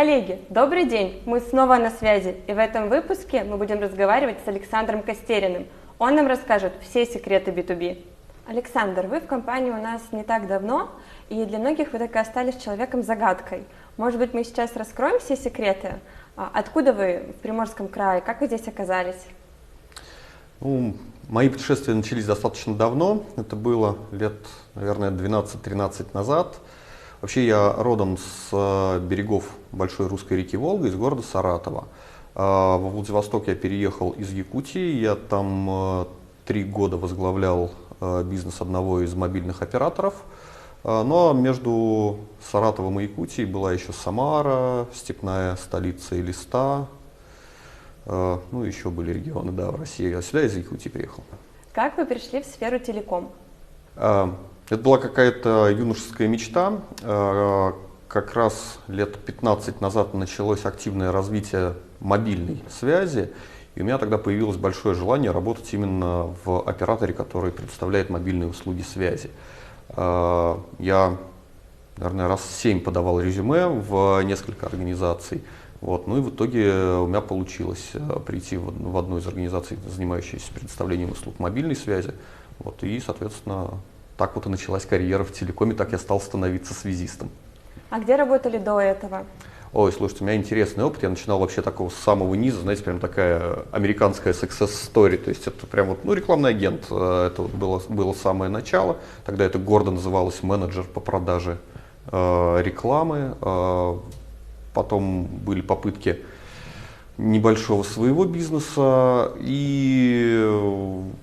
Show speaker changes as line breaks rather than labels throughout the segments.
Коллеги, добрый день! Мы снова на связи, и в этом выпуске мы будем разговаривать с Александром Костериным. Он нам расскажет все секреты B2B. Александр, вы в компании у нас не так давно, и для многих вы так и остались человеком-загадкой. Может быть, мы сейчас раскроем все секреты? Откуда вы в Приморском крае? Как вы здесь оказались?
Мои путешествия начались достаточно давно. Это было лет, наверное, 12-13 назад. Вообще я родом с берегов большой русской реки Волга, из города Саратова. Во Владивосток я переехал из Якутии. Я там 3 года возглавлял бизнес одного из мобильных операторов. Но между Саратовом и Якутией была еще Самара, степная столица Элиста. Еще были регионы, в России. Я сюда из Якутии приехал.
Как вы пришли в сферу телеком?
Это была какая-то юношеская мечта. Как раз лет 15 назад началось активное развитие мобильной связи, и у меня тогда появилось большое желание работать именно в операторе, который предоставляет мобильные услуги связи. Я, наверное, раз 7 подавал резюме в несколько организаций. И в итоге у меня получилось прийти в одну из организаций, занимающихся предоставлением услуг мобильной связи. И, соответственно, так и началась карьера в телекоме, так я стал становиться связистом.
А где работали до этого?
Слушайте, у меня интересный опыт. Я начинал вообще такого с самого низа, знаете, прям такая американская success story. То есть это прям рекламный агент. Это было самое начало. Тогда это гордо называлось менеджер по продаже рекламы. Потом были попытки небольшого своего бизнеса, и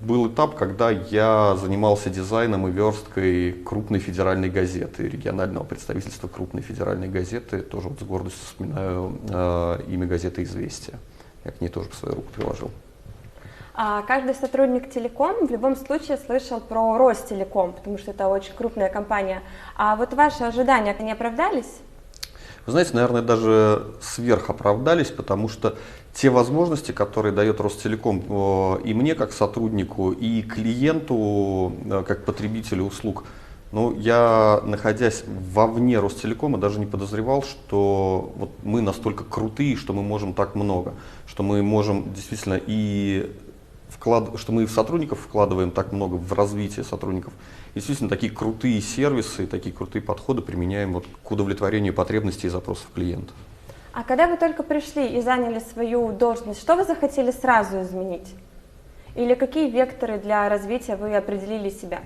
был этап, когда я занимался дизайном и версткой крупной федеральной газеты, регионального представительства крупной федеральной газеты. Тоже с гордостью вспоминаю имя газеты «Известия». Я к ней тоже свою руку приложил.
Каждый сотрудник телеком в любом случае слышал про Ростелеком, потому что это очень крупная компания. А ваши ожидания, они оправдались?
Вы знаете, наверное, даже сверхоправдались, потому что те возможности, которые дает Ростелеком и мне как сотруднику, и клиенту как потребителю услуг, я, находясь вовне Ростелекома, даже не подозревал, что мы настолько крутые, что мы можем так много, что мы можем действительно что мы в сотрудников вкладываем так много, в развитие сотрудников. И действительно, такие крутые сервисы, такие крутые подходы применяем к удовлетворению потребностей и запросов клиентов.
А когда вы только пришли и заняли свою должность, что вы захотели сразу изменить? Или какие векторы для развития вы определили себя?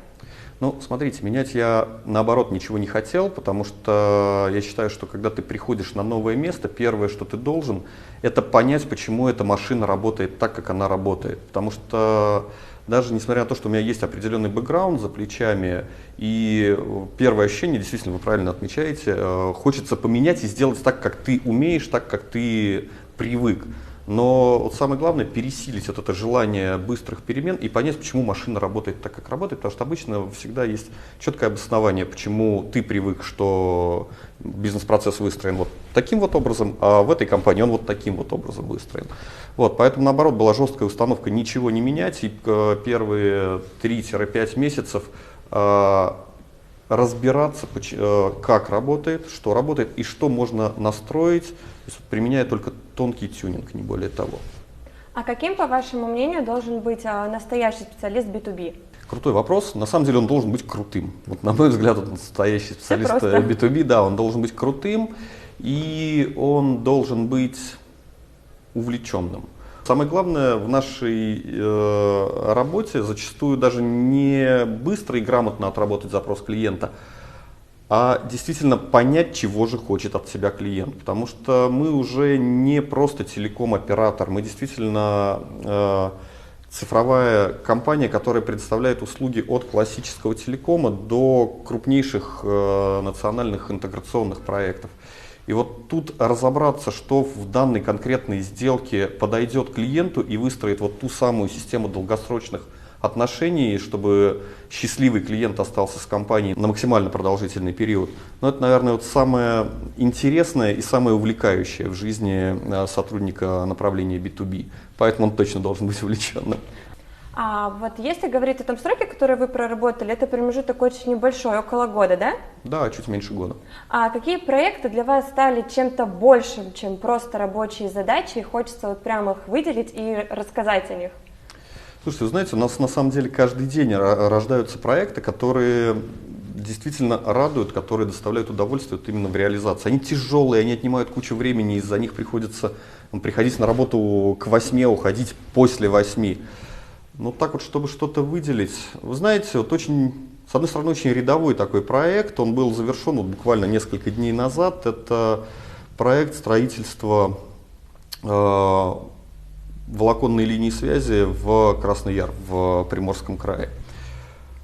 Смотрите, менять я наоборот ничего не хотел, потому что я считаю, что когда ты приходишь на новое место, первое, что ты должен, это понять, почему эта машина работает так, как она работает. Потому что даже несмотря на то, что у меня есть определенный бэкграунд за плечами, и первое ощущение, действительно, вы правильно отмечаете, хочется поменять и сделать так, как ты умеешь, так, как ты привык. Но самое главное пересилить это желание быстрых перемен и понять, почему машина работает так, как работает, потому что обычно всегда есть четкое обоснование, почему ты привык, что бизнес-процесс выстроен таким образом, а в этой компании он таким образом выстроен. Поэтому наоборот была жесткая установка ничего не менять, и первые 3-5 месяцев разбираться, как работает, что работает и что можно настроить, применяя только тонкий тюнинг, не более того.
А каким, по вашему мнению, должен быть настоящий специалист B2B?
Крутой вопрос. На самом деле он должен быть крутым. На мой взгляд, настоящий специалист B2B, он должен быть крутым, и он должен быть увлеченным. Самое главное в нашей работе зачастую даже не быстро и грамотно отработать запрос клиента, а действительно понять, чего же хочет от себя клиент. Потому что мы уже не просто телеком-оператор, мы действительно цифровая компания, которая предоставляет услуги от классического телекома до крупнейших национальных интеграционных проектов. И тут разобраться, что в данной конкретной сделке подойдет клиенту и выстроить ту самую систему долгосрочных отношений, чтобы счастливый клиент остался с компанией на максимально продолжительный период. Это, наверное, самое интересное и самое увлекающее в жизни сотрудника направления B2B. Поэтому он точно должен быть увлеченным.
А вот если говорить о том сроке, который вы проработали, это промежуток очень небольшой, около года, да?
Да, чуть меньше года.
А какие проекты для вас стали чем-то большим, чем просто рабочие задачи, и хочется вот прямо их выделить и рассказать о них?
Слушайте, вы знаете, у нас на самом деле каждый день рождаются проекты, которые действительно радуют, которые доставляют удовольствие вот именно в реализации. Они тяжелые, они отнимают кучу времени, из-за них приходится приходить на работу к 8, уходить после 8. Но так вот, чтобы что-то выделить, вы знаете, вот очень, с одной стороны, очень рядовой такой проект, он был завершен вот буквально несколько дней назад. Это проект строительства волоконной линии связи в Красный Яр, в Приморском крае.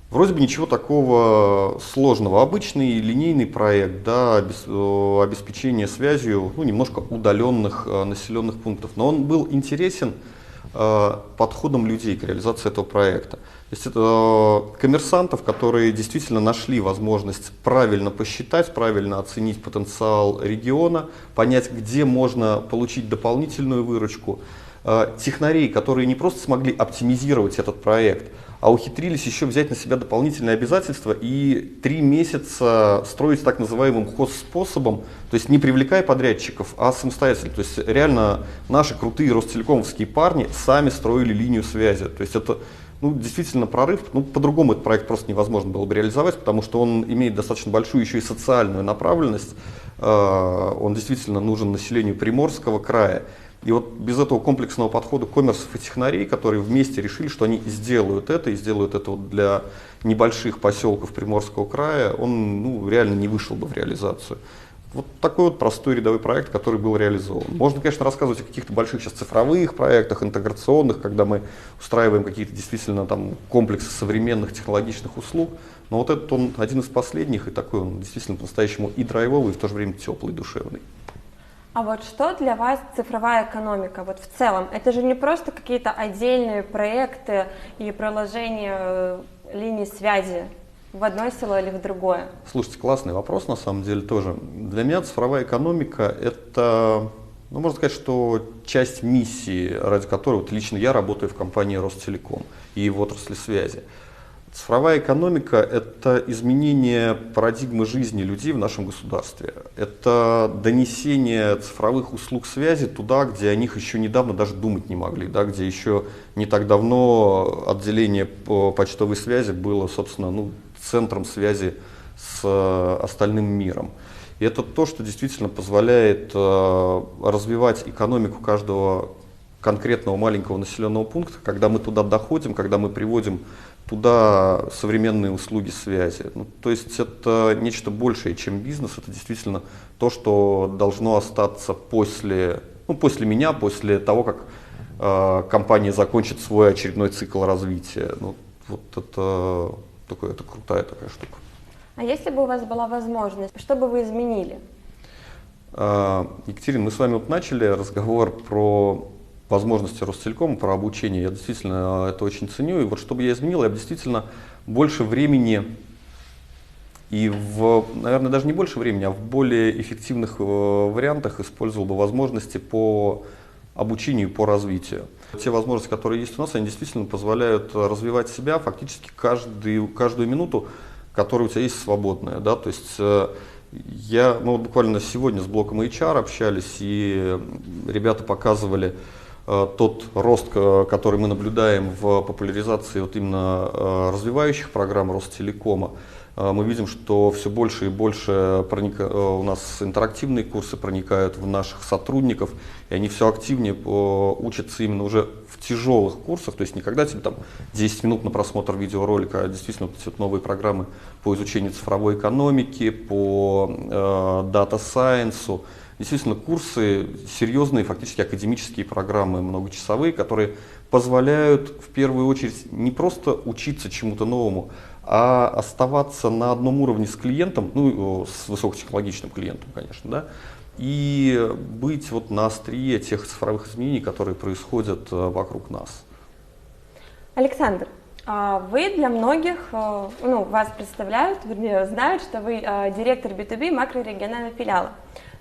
Вроде бы ничего такого сложного. Обычный линейный проект, да, обеспечение связью немножко удаленных населенных пунктов. Но он был интересен подходом людей к реализации этого проекта. То есть это коммерсантов, которые действительно нашли возможность правильно посчитать, правильно оценить потенциал региона, понять, где можно получить дополнительную выручку. Технарей, которые не просто смогли оптимизировать этот проект, а ухитрились еще взять на себя дополнительные обязательства и 3 месяца строить так называемым хозспособом, то есть не привлекая подрядчиков, а самостоятельно. То есть реально наши крутые ростелекомовские парни сами строили линию связи. То есть это действительно прорыв. По-другому этот проект просто невозможно было бы реализовать, потому что он имеет достаточно большую еще и социальную направленность. Он действительно нужен населению Приморского края. И вот без этого комплексного подхода коммерсов и технарей, которые вместе решили, что они сделают это, и сделают это вот для небольших поселков Приморского края, он реально не вышел бы в реализацию. Вот такой вот простой рядовой проект, который был реализован. Можно, конечно, рассказывать о каких-то больших сейчас цифровых проектах, интеграционных, когда мы устраиваем какие-то действительно там комплексы современных технологичных услуг, но вот этот он один из последних, и такой он действительно по-настоящему и драйвовый, и в то же время теплый, душевный.
А вот что для вас цифровая экономика? Вот в целом, это же не просто какие-то отдельные проекты и проложение линий связи в одно село или в другое.
Слушайте, классный вопрос на самом деле тоже. Для меня цифровая экономика — это, можно сказать, что часть миссии, ради которой вот лично я работаю в компании Ростелеком и в отрасли связи. Цифровая экономика — это изменение парадигмы жизни людей в нашем государстве. Это донесение цифровых услуг связи туда, где о них еще недавно даже думать не могли, да, где еще не так давно отделение по почтовой связи было, собственно, центром связи с остальным миром. И это то, что действительно позволяет развивать экономику каждого конкретного маленького населенного пункта, когда мы туда доходим, когда мы приводим туда современные услуги связи. То есть это нечто большее, чем бизнес, это действительно то, что должно остаться после меня, после того, как компания закончит свой очередной цикл развития. Вот это крутая такая штука.
А если бы у вас была возможность, что бы вы изменили?
Екатерина, мы с вами начали разговор про возможности Ростелекома, про обучение. Я действительно это очень ценю. И вот что бы я изменил, я бы действительно больше времени и наверное, даже не больше времени, а в более эффективных вариантах использовал бы возможности по обучению, по развитию. Те возможности, которые есть у нас, они действительно позволяют развивать себя фактически каждую минуту, которая у тебя есть свободная. Да? То есть мы буквально сегодня с блоком HR общались, и ребята показывали тот рост, который мы наблюдаем в популяризации именно развивающих программ Ростелекома. Мы видим, что все больше и больше у нас интерактивные курсы проникают в наших сотрудников, и они все активнее учатся именно уже в тяжелых курсах, то есть не когда тебе 10 минут на просмотр видеоролика, а действительно новые программы по изучению цифровой экономики, по дата-сайенсу. Действительно, курсы серьезные, фактически академические программы, многочасовые, которые позволяют в первую очередь не просто учиться чему-то новому, а оставаться на одном уровне с клиентом, с высокотехнологичным клиентом, конечно, да, и быть на острие тех цифровых изменений, которые происходят вокруг нас.
Александр, вы для многих, вас представляют, вернее, знают, что вы директор B2B макрорегионального филиала.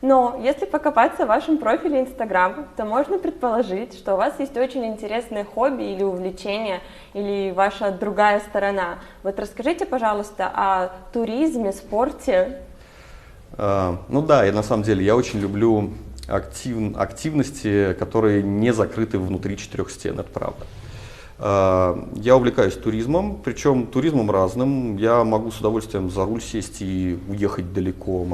Но если покопаться в вашем профиле Instagram, то можно предположить, что у вас есть очень интересное хобби или увлечение, или ваша другая сторона. Вот расскажите, пожалуйста, о туризме, спорте.
Ну да, и на самом деле я очень люблю активности, которые не закрыты внутри четырех стен, это правда. Я увлекаюсь туризмом, причем туризмом разным. Я могу с удовольствием за руль сесть и уехать далеко,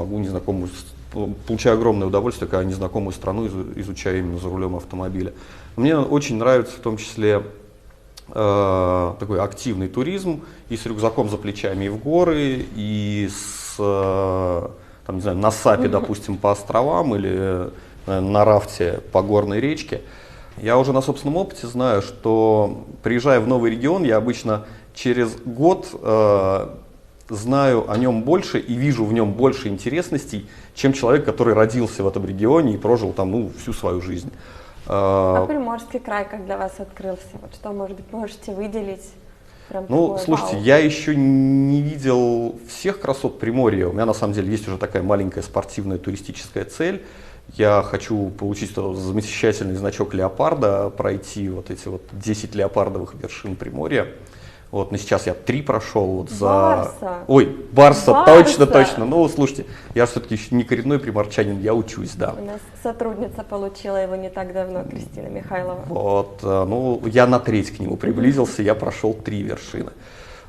получаю огромное удовольствие, когда незнакомую страну изучаю именно за рулем автомобиля. Мне очень нравится в том числе такой активный туризм и с рюкзаком за плечами и в горы, и там, не знаю, на САПе, допустим, по островам или на рафте по горной речке. Я уже на собственном опыте знаю, что приезжая в новый регион, я обычно через год знаю о нем больше и вижу в нем больше интересностей, чем человек, который родился в этом регионе и прожил там всю свою жизнь.
А Приморский край как для вас открылся? Вот что, может быть, можете выделить?
Слушайте, я еще не видел всех красот Приморья. У меня на самом деле есть уже такая маленькая спортивная туристическая цель. Я хочу получить замечательный значок леопарда, пройти вот эти 10 леопардовых вершин Приморья. Но сейчас я 3 прошел.
Барса!
Ой, Барса, точно. Ну, слушайте, я все-таки еще не коренной приморчанин, я учусь, да.
У нас сотрудница получила его не так давно, Кристина Михайлова.
Я на треть к нему приблизился, я прошел 3 вершины.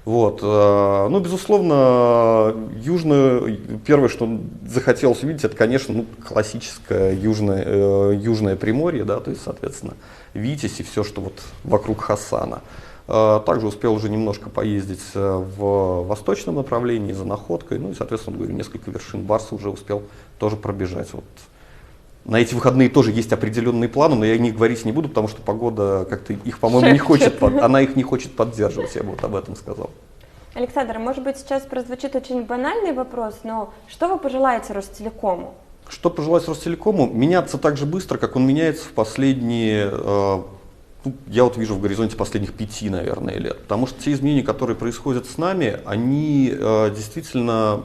Безусловно, первое, что захотелось увидеть, это, конечно, классическое южное Приморье, да, то есть, соответственно, Витязь и все, что вокруг Хасана. Также успел уже немножко поездить в восточном направлении за Находкой, и, соответственно, говорю, несколько вершин Барса уже успел тоже пробежать. На эти выходные тоже есть определенные планы, но я о них говорить не буду, потому что погода как-то их, по-моему, не хочет поддерживать, я бы об этом сказал.
Александр, может быть, сейчас прозвучит очень банальный вопрос, но что вы пожелаете Ростелекому?
Что пожелать Ростелекому? Меняться так же быстро, как он меняется в последние, я вижу в горизонте последних 5, наверное, лет. Потому что те изменения, которые происходят с нами, они действительно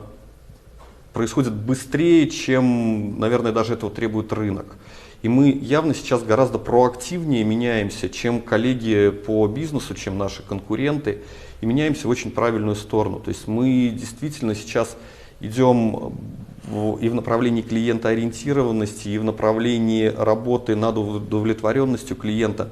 происходит быстрее, чем, наверное, даже этого требует рынок. И мы явно сейчас гораздо проактивнее меняемся, чем коллеги по бизнесу, чем наши конкуренты, и меняемся в очень правильную сторону. То есть мы действительно сейчас идем и в направлении клиентоориентированности, и в направлении работы над удовлетворенностью клиента,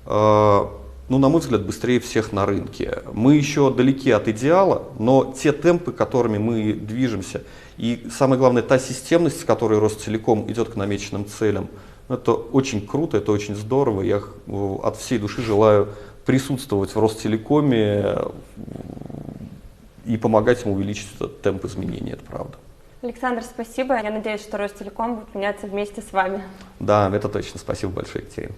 на мой взгляд, быстрее всех на рынке. Мы еще далеки от идеала, но те темпы, которыми мы движемся, и самое главное, та системность, с которой Ростелеком идет к намеченным целям, это очень круто, это очень здорово. Я от всей души желаю присутствовать в Ростелекоме и помогать ему увеличить этот темп изменений, это правда.
Александр, спасибо. Я надеюсь, что Ростелеком будет меняться вместе с вами.
Да, это точно. Спасибо большое, Екатерина.